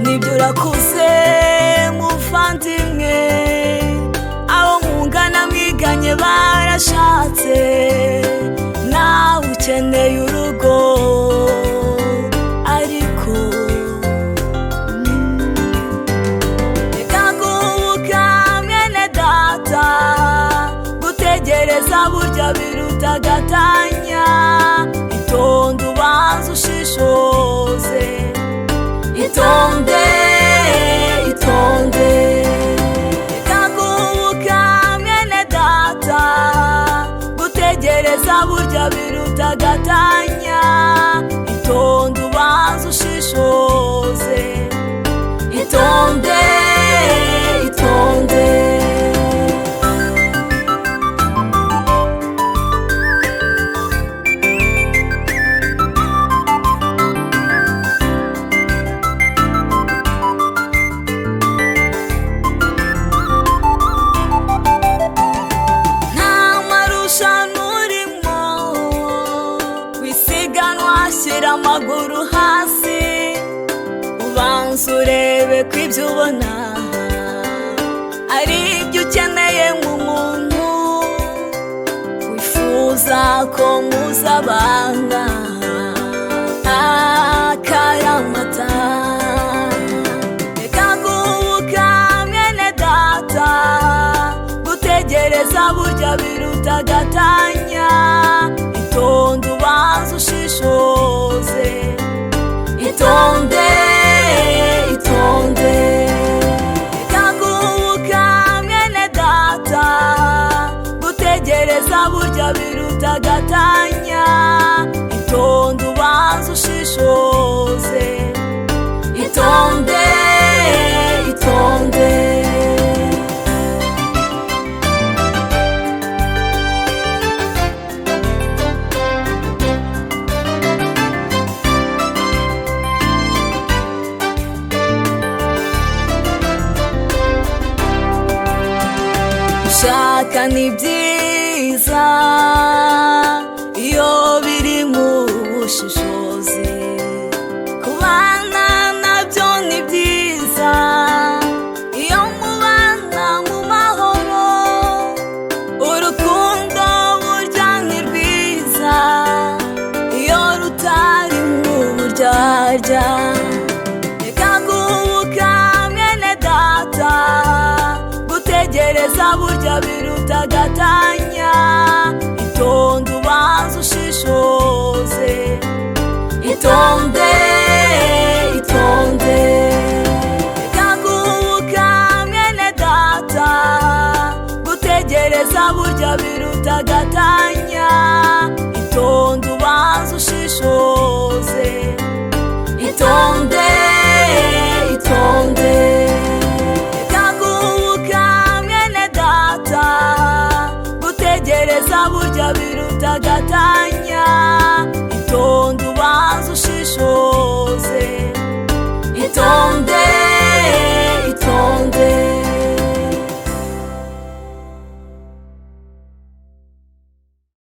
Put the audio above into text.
nibyo urakuze muvandimwe, abo mungana mwiganye barashatse, nawe ukeneye urugo, ariko reka guhubuka mwene data, gutegereza burya biruta gatanya, itonde ubanze ushishoze, itonde itonde, reka guhubuka mwene data, gutegereza burya biruta gatanya, itonde ubanze ushishoze, itonde itonde. Shyira amaguru hasi, ubanze urebe ko ibyo ubona ari ibyo ukeneye nk'umuntu wifuza ko muzabana akaramata. Reka guhubuka mwene data, gutegereza burya biruta gatanya, itonde ubanze ushishoze, itonde itonde, reka guhubuka mwene data, gutegereza burya biruta gatanya, itonde ubanze ushishoze, itonde itonde. Gushaka ni byiza iyo biri mu bushishozi, kubana nabyo ni byiza iyo mubana mu mahoro, urukundo burya ni rwiza iyo rutari mu buryarya. Reka guhubuka mwene data, gutegereza burya biruta gatanya, itonde ubanze ushishoze, itonde